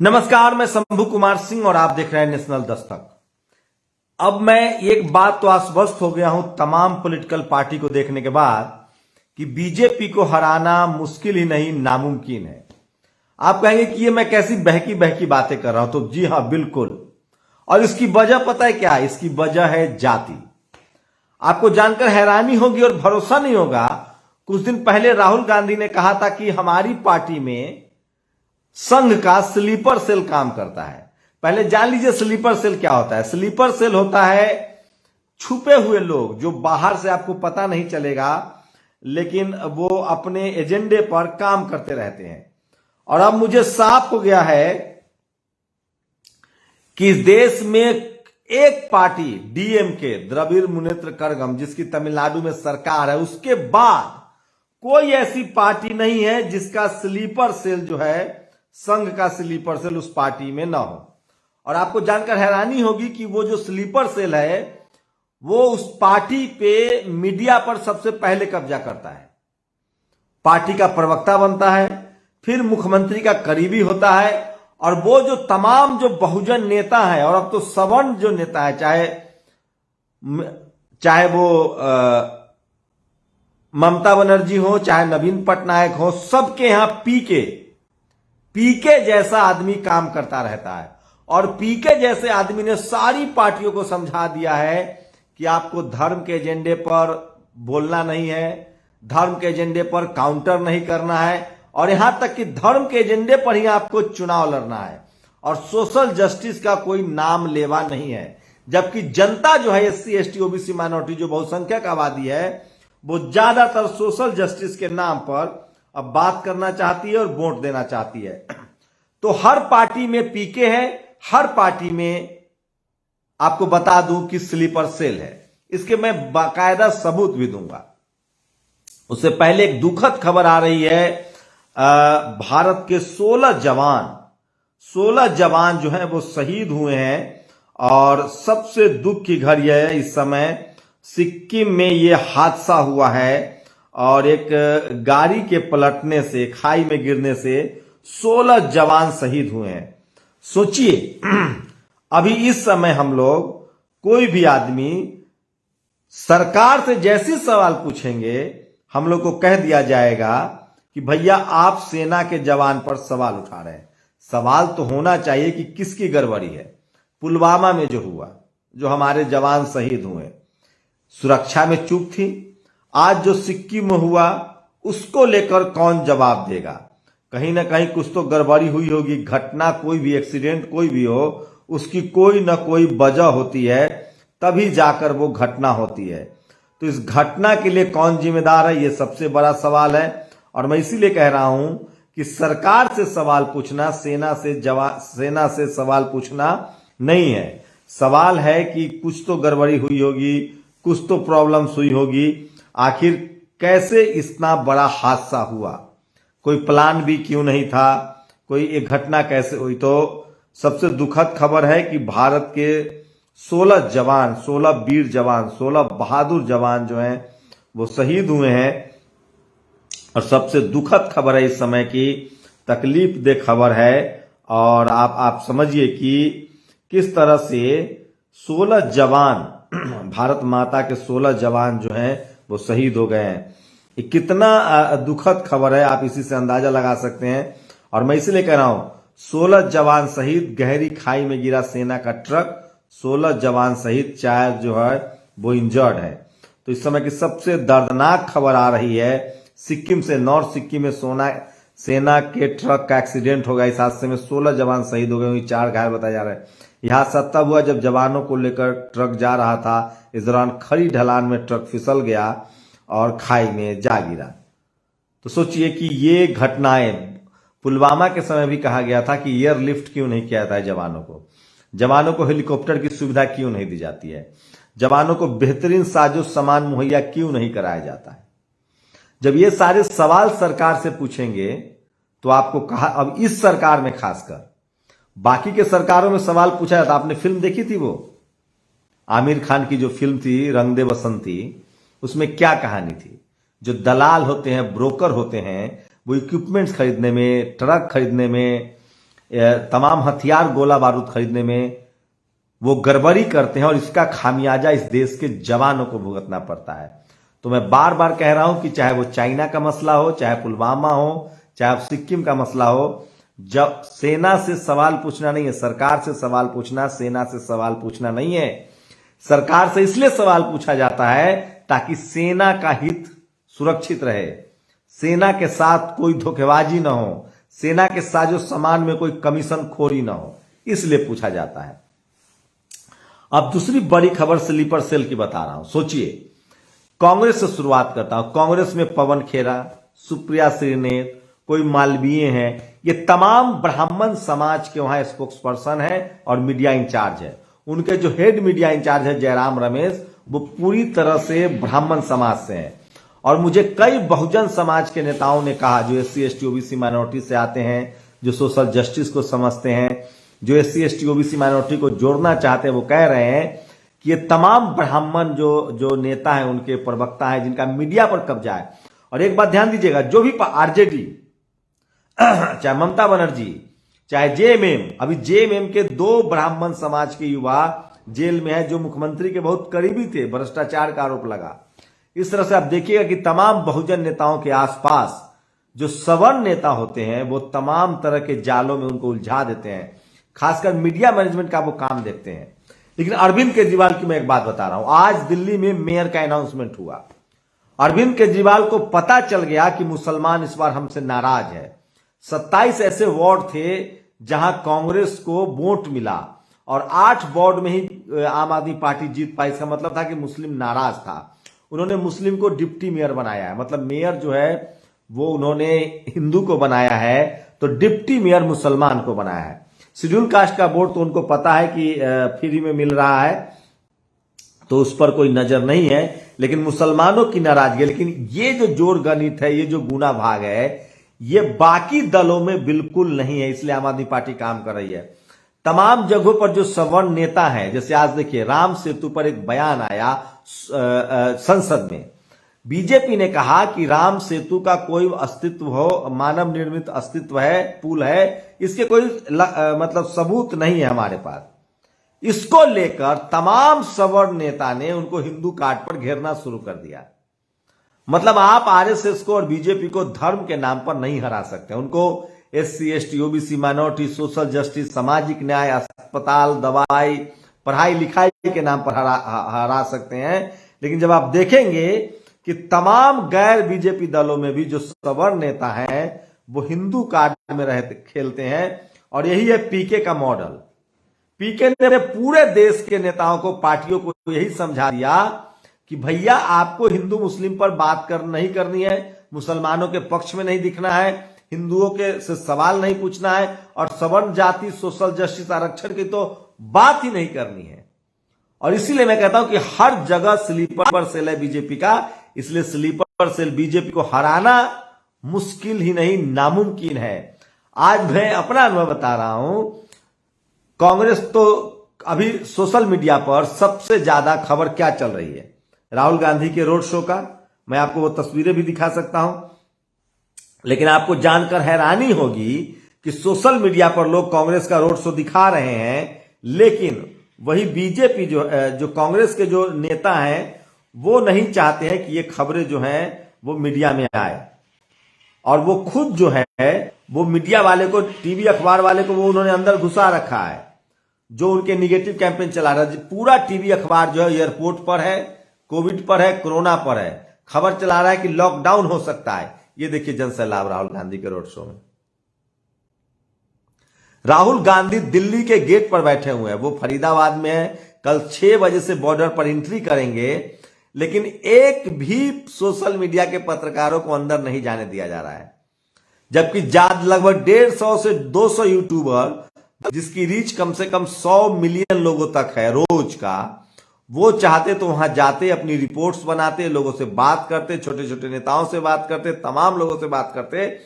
नमस्कार, मैं शंभू कुमार सिंह और आप देख रहे हैं नेशनल दस्तक। अब मैं एक बात तो आश्वस्त हो गया हूं तमाम पॉलिटिकल पार्टी को देखने के बाद कि बीजेपी को हराना मुश्किल ही नहीं नामुमकिन है। आप कहेंगे कि ये मैं कैसी बहकी बहकी बातें कर रहा हूं, तो जी हां, बिल्कुल। और इसकी वजह पता है क्या है? इसकी वजह है जाति। आपको जानकर हैरानी होगी और भरोसा नहीं होगा, कुछ दिन पहले राहुल गांधी ने कहा था कि हमारी पार्टी में संघ का स्लीपर सेल काम करता है। पहले जान लीजिए स्लीपर सेल क्या होता है। स्लीपर सेल होता है छुपे हुए लोग जो बाहर से आपको पता नहीं चलेगा, लेकिन वो अपने एजेंडे पर काम करते रहते हैं। और अब मुझे साफ हो गया है कि इस देश में एक पार्टी डीएमके, द्रविड़ मुनेत्र कड़गम, जिसकी तमिलनाडु में सरकार है, उसके बाद कोई ऐसी पार्टी नहीं है जिसका स्लीपर सेल जो है, संघ का स्लीपर सेल, उस पार्टी में ना हो। और आपको जानकर हैरानी होगी कि वो जो स्लीपर सेल है वो उस पार्टी पे मीडिया पर सबसे पहले कब्जा करता है, पार्टी का प्रवक्ता बनता है, फिर मुख्यमंत्री का करीबी होता है। और वो जो तमाम जो बहुजन नेता है, और अब तो सवर्ण जो नेता है, चाहे वो ममता बनर्जी हो, चाहे नवीन पटनायक हो, सबके यहां पीके जैसा आदमी काम करता रहता है। और पीके जैसे आदमी ने सारी पार्टियों को समझा दिया है कि आपको धर्म के एजेंडे पर बोलना नहीं है, धर्म के एजेंडे पर काउंटर नहीं करना है, और यहां तक कि धर्म के एजेंडे पर ही आपको चुनाव लड़ना है। और सोशल जस्टिस का कोई नाम लेवा नहीं है। जबकि जनता जो है, एससी एसटी ओबीसी माइनॉरिटी जो बहुसंख्यक आबादी है, वो ज्यादातर सोशल जस्टिस के नाम पर अब बात करना चाहती है और वोट देना चाहती है। तो हर पार्टी में पीके है, हर पार्टी में आपको बता दूं कि स्लीपर सेल है। इसके मैं बाकायदा सबूत भी दूंगा। उससे पहले एक दुखद खबर आ रही है। भारत के 16 जवान जो हैं वो शहीद हुए हैं। और सबसे दुख की घड़ी है इस समय, सिक्किम में ये हादसा हुआ है और एक गाड़ी के पलटने से, खाई में गिरने से 16 जवान शहीद हुए हैं। सोचिए, अभी इस समय हम लोग, कोई भी आदमी सरकार से जैसे सवाल पूछेंगे, हम लोग को कह दिया जाएगा कि भैया आप सेना के जवान पर सवाल उठा रहे हैं। सवाल तो होना चाहिए कि किसकी गड़बड़ी है। पुलवामा में जो हुआ, जो हमारे जवान शहीद हुए, सुरक्षा में चूक थी। आज जो सिक्किम में हुआ, उसको लेकर कौन जवाब देगा? कहीं ना कहीं कुछ तो गड़बड़ी हुई होगी। घटना, कोई भी एक्सीडेंट कोई भी हो, उसकी कोई ना कोई वजह होती है, तभी जाकर वो घटना होती है। तो इस घटना के लिए कौन जिम्मेदार है, ये सबसे बड़ा सवाल है। और मैं इसीलिए कह रहा हूं कि सरकार से सवाल पूछना, सेना से सवाल पूछना नहीं है। सवाल है कि कुछ तो गड़बड़ी हुई होगी, कुछ तो प्रॉब्लम्स हुई होगी। आखिर कैसे इतना बड़ा हादसा हुआ? कोई प्लान भी क्यों नहीं था? कोई एक घटना कैसे हुई? तो सबसे दुखद खबर है कि भारत के 16 जवान, 16 वीर जवान, 16 बहादुर जवान जो हैं वो शहीद हुए हैं। और सबसे दुखद खबर है इस समय की, तकलीफ दे खबर है। और आप समझिए कि किस तरह से 16 जवान, भारत माता के 16 जवान जो हैं वो शहीद हो गए हैं। ये कितना दुखद खबर है, आप इसी से अंदाजा लगा सकते हैं। और मैं इसलिए कह रहा हूं, 16 जवान शहीद, गहरी खाई में गिरा सेना का ट्रक, 16 जवान शहीद, 4 जो है वो इंजर्ड है। तो इस समय की सबसे दर्दनाक खबर आ रही है सिक्किम से। नॉर्थ सिक्किम में सेना के ट्रक का एक्सीडेंट हो गया। इस हादसे में 16 जवान शहीद हो गए, 4 घायल बताया जा रहा है। यह हादसा तब हुआ जब जवानों को लेकर ट्रक जा रहा था। इस दौरान खड़ी ढलान में ट्रक फिसल गया और खाई में जा गिरा। तो सोचिए कि ये घटनाएं, पुलवामा के समय भी कहा गया था कि एयरलिफ्ट क्यों नहीं किया जाता है जवानों को हेलीकॉप्टर की सुविधा क्यों नहीं दी जाती है, जवानों को बेहतरीन साजो सामान मुहैया क्यों नहीं कराया जाता है। जब ये सारे सवाल सरकार से पूछेंगे तो आपको कहा, अब इस सरकार में खासकर, बाकी के सरकारों में सवाल पूछा जाता। आपने फिल्म देखी थी, वो आमिर खान की जो फिल्म थी रंग दे बसंती, उसमें क्या कहानी थी? जो दलाल होते हैं, ब्रोकर होते हैं, वो इक्विपमेंट्स खरीदने में, ट्रक खरीदने में, तमाम हथियार गोला बारूद खरीदने में वो गड़बड़ी करते हैं और इसका खामियाजा इस देश के जवानों को भुगतना पड़ता है। तो मैं बार बार कह रहा हूं कि चाहे वो चाइना का मसला हो, चाहे पुलवामा हो, चाहे सिक्किम का मसला हो, जब सेना से सवाल पूछना नहीं है, सरकार से सवाल पूछना, सेना से सवाल पूछना नहीं है। सरकार से इसलिए सवाल पूछा जाता है ताकि सेना का हित सुरक्षित रहे, सेना के साथ कोई धोखेबाजी ना हो, सेना के साजो सामान में कोई कमीशन खोरी ना हो, इसलिए पूछा जाता है। अब दूसरी बड़ी खबर स्लीपर सेल की बता रहा हूं। सोचिए, कांग्रेस से शुरुआत करता हूं। कांग्रेस में पवन खेरा, सुप्रिया श्रीनेत, कोई मालवीय हैं, ये तमाम ब्राह्मण समाज के वहां स्पोक्स पर्सन है और मीडिया इंचार्ज है। उनके जो हेड मीडिया इंचार्ज है जयराम रमेश, वो पूरी तरह से ब्राह्मण समाज से हैं। और मुझे कई बहुजन समाज के नेताओं ने कहा, जो SC ST OBC माइनॉरिटी से आते हैं, जो सोशल जस्टिस को समझते हैं, जो SC ST OBC माइनॉरिटी को जोड़ना चाहते हैं, वो कह रहे हैं कि ये तमाम ब्राह्मण जो नेता हैं, उनके प्रवक्ता हैं, जिनका मीडिया पर कब्जा है। और एक बात ध्यान दीजिएगा, जो भी RJD, चाहे ममता बनर्जी, चाहे JMM, अभी JMM के 2 ब्राह्मण समाज के युवा जेल में है, जो मुख्यमंत्री के बहुत करीबी थे, भ्रष्टाचार का आरोप लगा। इस तरह से आप देखिएगा कि तमाम बहुजन नेताओं के आसपास जो सवर्ण नेता होते हैं, वो तमाम तरह के जालों में उनको उलझा देते हैं। खासकर मीडिया मैनेजमेंट का वो काम देखते हैं। लेकिन अरविंद केजरीवाल की मैं एक बात बता रहा हूं। आज दिल्ली में मेयर का अनाउंसमेंट हुआ। अरविंद केजरीवाल को पता चल गया कि मुसलमान इस बार हमसे नाराज है। 27 ऐसे वार्ड थे जहां कांग्रेस को वोट मिला और 8 वार्ड में ही आम आदमी पार्टी जीत पाई। इसका मतलब था कि मुस्लिम नाराज था। उन्होंने मुस्लिम को डिप्टी मेयर बनाया है, मतलब मेयर जो है वो उन्होंने हिंदू को बनाया है, तो डिप्टी मेयर मुसलमान को बनाया है। शेड्यूल कास्ट का वोट तो उनको पता है कि फ्री में मिल रहा है, तो उस पर कोई नजर नहीं है। लेकिन मुसलमानों की नाराजगी, लेकिन ये जो जोर गणित है, ये जो गुना भाग है, ये बाकी दलों में बिल्कुल नहीं है। इसलिए आम आदमी पार्टी काम कर रही है। तमाम जगहों पर जो सवर्ण नेता हैं, जैसे आज देखिए राम सेतु पर एक बयान आया संसद में। बीजेपी ने कहा कि राम सेतु का कोई अस्तित्व हो, मानव निर्मित अस्तित्व है, पुल है, इसके कोई मतलब सबूत नहीं है हमारे पास। इसको लेकर तमाम सवर्ण नेता ने उनको हिंदू कार्ड पर घेरना शुरू कर दिया। मतलब आप RSS को और बीजेपी को धर्म के नाम पर नहीं हरा सकते। उनको SC ST OBC minority, social justice, सामाजिक न्याय, अस्पताल, दवाई, पढ़ाई लिखाई के नाम पर हरा सकते हैं। लेकिन जब आप देखेंगे कि तमाम गैर बीजेपी दलों में भी जो सवर्ण नेता हैं, वो हिंदू कार्ड में रहते खेलते हैं। और यही है पीके का मॉडल। पीके ने पूरे देश के नेताओं को, पार्टियों को यही समझा दिया कि भैया आपको हिंदू मुस्लिम पर बात नहीं करनी है, मुसलमानों के पक्ष में नहीं दिखना है, हिंदुओं के से सवाल नहीं पूछना है, और सवर्ण जाति, सोशल जस्टिस, आरक्षण की तो बात ही नहीं करनी है। और इसीलिए मैं कहता हूं कि हर जगह स्लीपर सेल है बीजेपी का। इसलिए स्लीपर सेल बीजेपी को हराना मुश्किल ही नहीं, नामुमकिन है। आज मैं अपना अनुभव बता रहा हूं। कांग्रेस तो अभी सोशल मीडिया पर सबसे ज्यादा खबर क्या चल रही है? राहुल गांधी के रोड शो का। मैं आपको वो तस्वीरें भी दिखा सकता हूं। लेकिन आपको जानकर हैरानी होगी कि सोशल मीडिया पर लोग कांग्रेस का रोड शो दिखा रहे हैं, लेकिन वही बीजेपी जो कांग्रेस के जो नेता हैं, वो नहीं चाहते हैं कि ये खबरें जो हैं वो मीडिया में आए। और वो खुद जो है वो मीडिया वाले को, टीवी अखबार वाले को, वो उन्होंने अंदर घुसा रखा है, जो उनके निगेटिव कैंपेन चला रहा है। पूरा टीवी अखबार जो है एयरपोर्ट पर है, कोविड पर है, कोरोना पर है, खबर चला रहा है कि लॉकडाउन हो सकता है। ये देखिए जनसैलाब राहुल गांधी के रोड शो में। राहुल गांधी दिल्ली के गेट पर बैठे हुए हैं। वो फरीदाबाद में है। कल 6 बजे से बॉर्डर पर एंट्री करेंगे, लेकिन एक भी सोशल मीडिया के पत्रकारों को अंदर नहीं जाने दिया जा रहा है। जबकि लगभग 150 से 200 यूट्यूबर, जिसकी रीच कम से कम 100 मिलियन लोगों तक है रोज का, वो चाहते तो वहां जाते, अपनी रिपोर्ट्स बनाते, लोगों से बात करते, छोटे छोटे नेताओं से बात करते, तमाम लोगों से बात करते।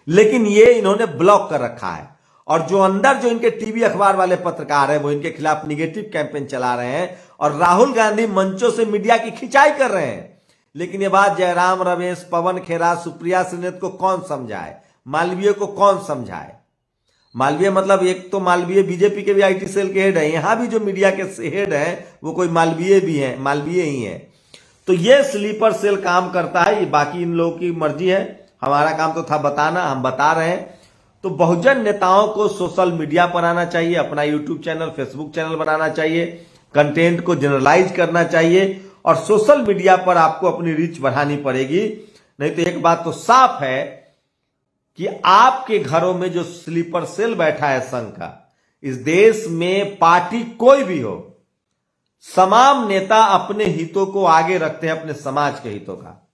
लेकिन ये इन्होंने ब्लॉक कर रखा है। और जो अंदर जो इनके टीवी अखबार वाले पत्रकार हैं, वो इनके खिलाफ निगेटिव कैंपेन चला रहे हैं और राहुल गांधी मंचों से मीडिया की खिंचाई कर रहे हैं। लेकिन ये बात जयराम रमेश, पवन खेरा, सुप्रिया श्रीनेत को कौन समझाए? मालवीय को कौन समझाए? मालवीय मतलब एक तो मालवीय बीजेपी के भी आईटी सेल के हेड है, यहां भी जो मीडिया के हेड है वो कोई मालवीय भी है, मालवीय ही है। तो ये स्लीपर सेल काम करता है, ये बाकी इन लोगों की मर्जी है, हमारा काम तो था बताना, हम बता रहे हैं। तो बहुजन नेताओं को सोशल मीडिया पर आना चाहिए, अपना यूट्यूब चैनल, फेसबुक चैनल बनाना चाहिए, कंटेंट को जनरलाइज करना चाहिए और सोशल मीडिया पर आपको अपनी रीच बढ़ानी पड़ेगी। नहीं तो एक बात तो साफ है कि आपके घरों में जो स्लीपर सेल बैठा है संघ का, इस देश में पार्टी कोई भी हो, तमाम नेता अपने हितों को आगे रखते हैं, अपने समाज के हितों का।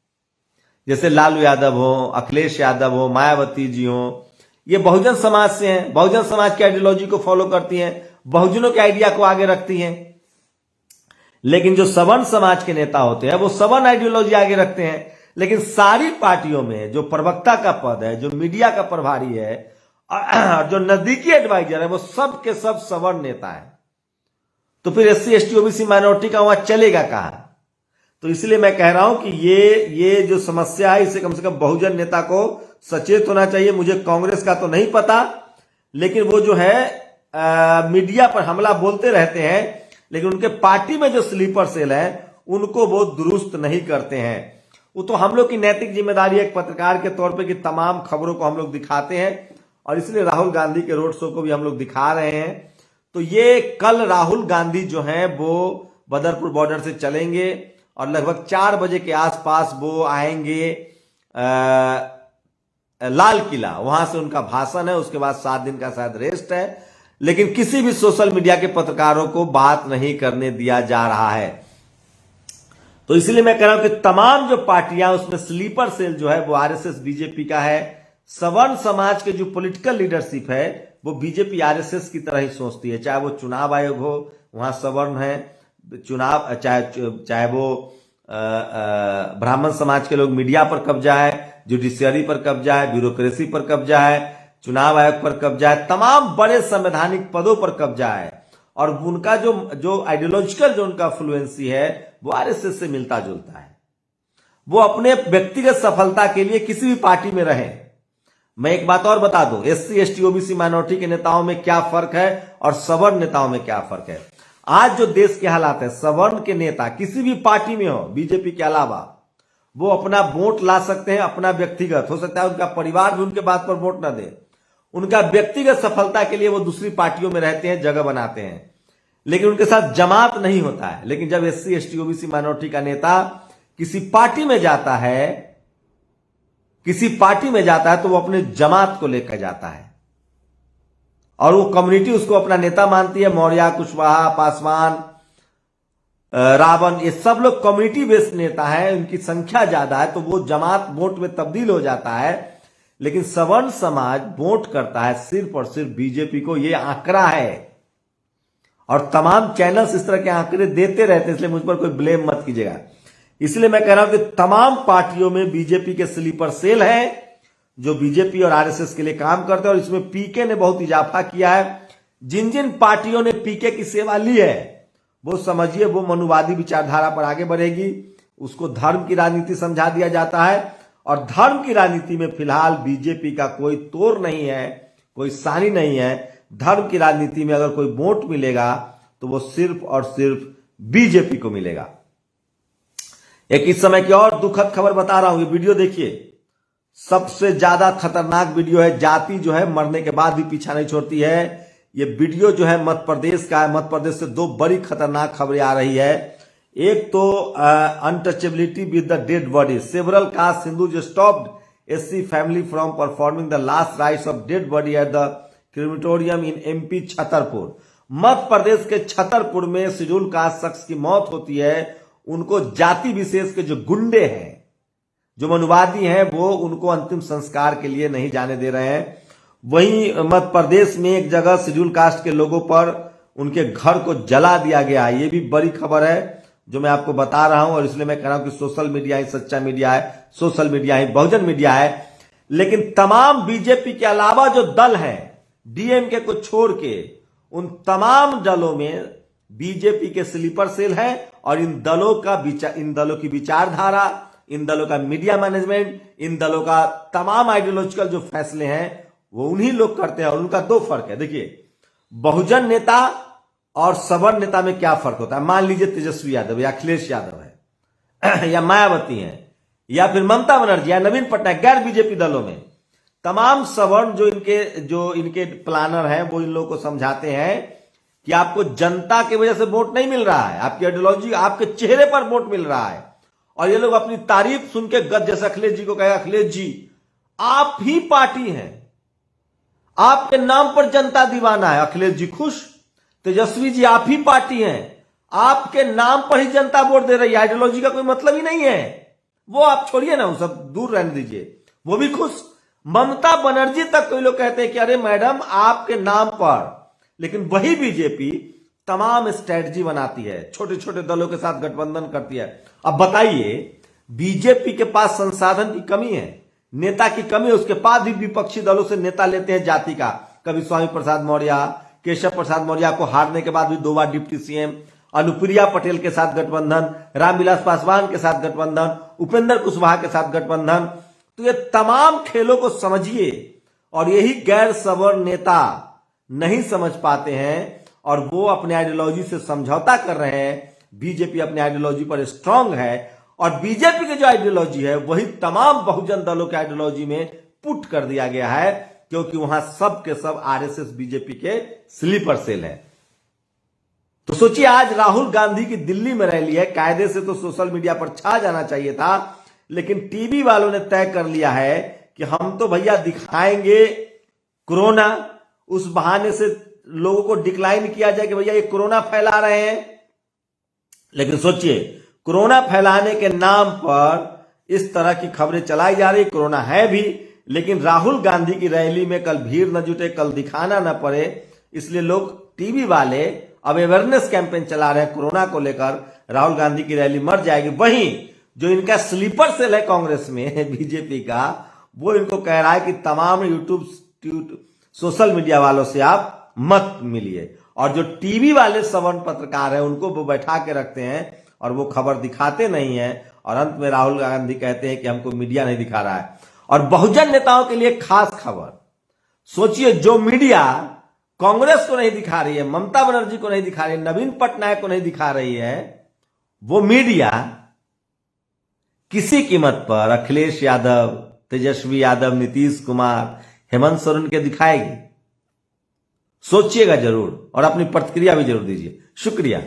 जैसे लालू यादव हो, अखिलेश यादव हो, मायावती जी हो, ये बहुजन समाज से हैं, बहुजन समाज की आइडियोलॉजी को फॉलो करती हैं, बहुजनों के आइडिया को आगे रखती हैं। लेकिन जो सवर्ण समाज के नेता होते हैं वो सवर्ण आइडियोलॉजी आगे रखते हैं। लेकिन सारी पार्टियों में जो प्रवक्ता का पद है, जो मीडिया का प्रभारी है और जो नजदीकी एडवाइजर है, वो सब के सब सवर्ण नेता है। तो फिर एससी एसटी ओबीसी माइनॉरिटी का वहां चलेगा कहां? तो इसलिए मैं कह रहा हूं कि ये जो समस्या है, इससे कम से कम बहुजन नेता को सचेत होना चाहिए। मुझे कांग्रेस का तो नहीं पता, लेकिन वो जो है मीडिया पर हमला बोलते रहते हैं, लेकिन उनके पार्टी में जो स्लीपर सेल है उनको वो दुरुस्त नहीं करते हैं। वो तो हम लोग की नैतिक जिम्मेदारी है एक पत्रकार के तौर पे कि तमाम खबरों को हम लोग दिखाते हैं, और इसलिए राहुल गांधी के रोड शो को भी हम लोग दिखा रहे हैं। तो ये कल राहुल गांधी जो है वो बदरपुर बॉर्डर से चलेंगे और लगभग 4 बजे के आसपास वो आएंगे लाल किला, वहां से उनका भाषण है, उसके बाद 7 दिन का शायद रेस्ट है। लेकिन किसी भी सोशल मीडिया के पत्रकारों को बात नहीं करने दिया जा रहा है। तो इसलिए मैं कह रहा हूं कि तमाम जो पार्टियां, उसमें स्लीपर सेल जो है वो आरएसएस बीजेपी का है। सवर्ण समाज के जो पॉलिटिकल लीडरशिप है वो बीजेपी आरएसएस की तरह ही सोचती है। चाहे वो चुनाव आयोग हो, वहां सवर्ण है, चुनाव चाहे वो ब्राह्मण समाज के लोग मीडिया पर कब्जा है, जुडिशियरी पर कब्जा है, ब्यूरोक्रेसी पर कब्जा है, चुनाव आयोग पर कब्जा है, तमाम बड़े संवैधानिक पदों पर कब्जा है। और उनका जो आइडियोलॉजिकल जो उनका फ्लुएंसी है वो आरएसएस से मिलता जुलता है। वो अपने व्यक्तिगत सफलता के लिए किसी भी पार्टी में रहे। मैं एक बात और बता दूं, एससी एसटी ओबीसी माइनॉरिटी के नेताओं में क्या फर्क है और सवर्ण नेताओं में क्या फर्क है। आज जो देश के हालात है, सवर्ण के नेता किसी भी पार्टी में हो, बीजेपी के अलावा, वो अपना वोट ला सकते हैं, अपना व्यक्तिगत, हो सकता है उनका परिवार भी उनके बात पर वोट ना दे, उनका व्यक्तिगत सफलता के लिए वो दूसरी पार्टियों में रहते हैं, जगह बनाते हैं, लेकिन उनके साथ जमात नहीं होता है। लेकिन जब एससी एसटी ओबीसी माइनॉरिटी का नेता किसी पार्टी में जाता है, तो वो अपने जमात को लेकर जाता है और वो कम्युनिटी उसको अपना नेता मानती है। मौर्य, कुशवाहा, पासवान, रावण, ये सब लोग कम्युनिटी बेस्ड नेता है, उनकी संख्या ज्यादा है, तो वो जमात वोट में तब्दील हो जाता है। लेकिन सवर्ण समाज वोट करता है सिर्फ और सिर्फ बीजेपी को। ये आंकड़ा है और तमाम चैनल्स इस तरह के आंकड़े देते रहते हैं, इसलिए मुझ पर कोई ब्लेम मत कीजिएगा। इसलिए मैं कह रहा हूं कि तमाम पार्टियों में बीजेपी के स्लीपर सेल है जो बीजेपी और आरएसएस के लिए काम करते हैं, और इसमें पीके ने बहुत इजाफा किया है। जिन जिन पार्टियों ने पीके की सेवा ली है वो समझिए वो मनुवादी विचारधारा पर आगे बढ़ेगी, उसको धर्म की राजनीति समझा दिया जाता है। और धर्म की राजनीति में फिलहाल बीजेपी का कोई तोड़ नहीं है, कोई सानी नहीं है। धर्म की राजनीति में अगर कोई वोट मिलेगा तो वो सिर्फ और सिर्फ बीजेपी को मिलेगा। एक इस समय की और दुखद खबर बता रहा हूं, ये वीडियो देखिए, सबसे ज्यादा खतरनाक वीडियो है। जाति जो है मरने के बाद भी पीछा नहीं छोड़ती है। ये वीडियो जो है मध्य प्रदेश का है। मध्य प्रदेश से 2 बड़ी खतरनाक खबरें आ रही है। एक तो untouchability with the dead body, several caste Hindus stopped SC family from performing the last rites of dead body at the crematorium in MP Chhatarpur. Madhya Pradesh के छतरपुर में शेड्यूल कास्ट शख्स की मौत होती है। उनको जाति विशेष के जो गुंडे हैं, जो मनुवादी हैं, वो उनको अंतिम संस्कार के लिए नहीं जाने दे रहे हैं। वहीं मध्य प्रदेश में एक जगह शेड्यूल कास्ट के लोगों पर उनके घर को जला दिया गया। ये भी बड़ी खबर है जो मैं आपको बता रहा हूं, और इसलिए मैं कह रहा हूं कि सोशल मीडिया ही सच्चा मीडिया है, सोशल मीडिया ही बहुजन मीडिया है। लेकिन तमाम बीजेपी के अलावा जो दल हैं, डीएमके को छोड़ के, उन तमाम दलों में बीजेपी के स्लीपर सेल है। और इन दलों की विचारधारा, इन दलों का मीडिया मैनेजमेंट, इन दलों का तमाम आइडियोलॉजिकल जो फैसले हैं वो उन्हीं लोग करते हैं। और उनका दो फर्क है। देखिए, बहुजन नेता और सवर्ण नेता में क्या फर्क होता है। मान लीजिए तेजस्वी यादव या अखिलेश यादव है या मायावती है या फिर ममता बनर्जी या नवीन पटनायक, गैर बीजेपी दलों में तमाम सवर्ण जो इनके प्लानर हैं वो इन लोगों को समझाते हैं कि आपको जनता की वजह से वोट नहीं मिल रहा है, आपकी आइडियोलॉजी, आपके चेहरे पर वोट मिल रहा है। और ये लोग अपनी तारीफ सुन के गद, जैसे अखिलेश जी को कहेगा, अखिलेश जी आप ही पार्टी हैं, आपके नाम पर जनता दीवाना है, अखिलेश जी खुश। तेजस्वी जी आप ही पार्टी हैं, आपके नाम पर ही जनता वोट दे रही है, आइडियोलॉजी का कोई मतलब ही नहीं है, वो आप छोड़िए ना, वो सब दूर रहने दीजिए, वो भी खुश। ममता बनर्जी तक कोई लोग कहते हैं कि अरे मैडम आपके नाम पर। लेकिन वही बीजेपी तमाम स्ट्रेटजी बनाती है, छोटे छोटे दलों के साथ गठबंधन करती है। अब बताइए, बीजेपी के पास संसाधन की कमी है, नेता की कमी है, उसके बाद भी विपक्षी दलों से नेता लेते हैं जाति का। कभी स्वामी प्रसाद मौर्य, केशव प्रसाद मौर्य को हारने के बाद भी 2 बार डिप्टी सीएम, अनुप्रिया पटेल के साथ गठबंधन, रामविलास पासवान के साथ गठबंधन, उपेंद्र कुशवाहा के साथ गठबंधन। तो ये तमाम खेलों को समझिए। और यही गैर सवर्ण नेता नहीं समझ पाते हैं और वो अपने आइडियोलॉजी से समझौता कर रहे हैं। बीजेपी अपने आइडियोलॉजी पर स्ट्रांग है और बीजेपी की जो आइडियोलॉजी है वही तमाम बहुजन दलों के आइडियोलॉजी में पुट कर दिया गया है, क्योंकि वहां सब के सब आरएसएस बीजेपी के स्लीपर सेल है। तो सोचिए, आज राहुल गांधी की दिल्ली में रैली है, कायदे से तो सोशल मीडिया पर छा जाना चाहिए था, लेकिन टीवी वालों ने तय कर लिया है कि हम तो भैया दिखाएंगे कोरोना, उस बहाने से लोगों को डिक्लाइन किया जाए कि भैया ये कोरोना फैला रहे हैं। लेकिन सोचिए, कोरोना फैलाने के नाम पर इस तरह की खबरें चलाई जा रही, कोरोना है भी, लेकिन राहुल गांधी की रैली में कल भीड़ न जुटे, कल दिखाना न पड़े, इसलिए लोग, टीवी वाले अब अवेयरनेस कैंपेन चला रहे हैं कोरोना को लेकर। राहुल गांधी की रैली मर जाएगी। वहीं जो इनका स्लीपर सेल है कांग्रेस में, बीजेपी का, वो इनको कह रहा है कि तमाम यूट्यूब सोशल मीडिया वालों से आप मत मिलिए। और जो टीवी वाले सवर्ण पत्रकार हैं उनको वो बैठा के रखते हैं और वो खबर दिखाते नहीं है। और अंत में राहुल गांधी कहते हैं कि हमको मीडिया नहीं दिखा रहा है। और बहुजन नेताओं के लिए खास खबर, सोचिए, जो मीडिया कांग्रेस को नहीं दिखा रही है, ममता बनर्जी को नहीं दिखा रही है, नवीन पटनायक को नहीं दिखा रही है, वो मीडिया किसी कीमत पर अखिलेश यादव, तेजस्वी यादव, नीतीश कुमार, हेमंत सोरेन के दिखाएगी। सोचिएगा जरूर और अपनी प्रतिक्रिया भी जरूर दीजिए। शुक्रिया।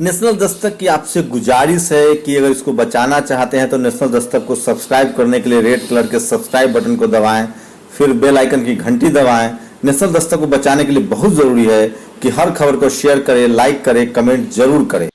नेशनल दस्तक की आपसे गुजारिश है कि अगर इसको बचाना चाहते हैं तो नेशनल दस्तक को सब्सक्राइब करने के लिए रेड कलर के सब्सक्राइब बटन को दबाएं, फिर बेल आइकन की घंटी दबाएं। नेशनल दस्तक को बचाने के लिए बहुत जरूरी है कि हर खबर को शेयर करें, लाइक करें, कमेंट जरूर करें।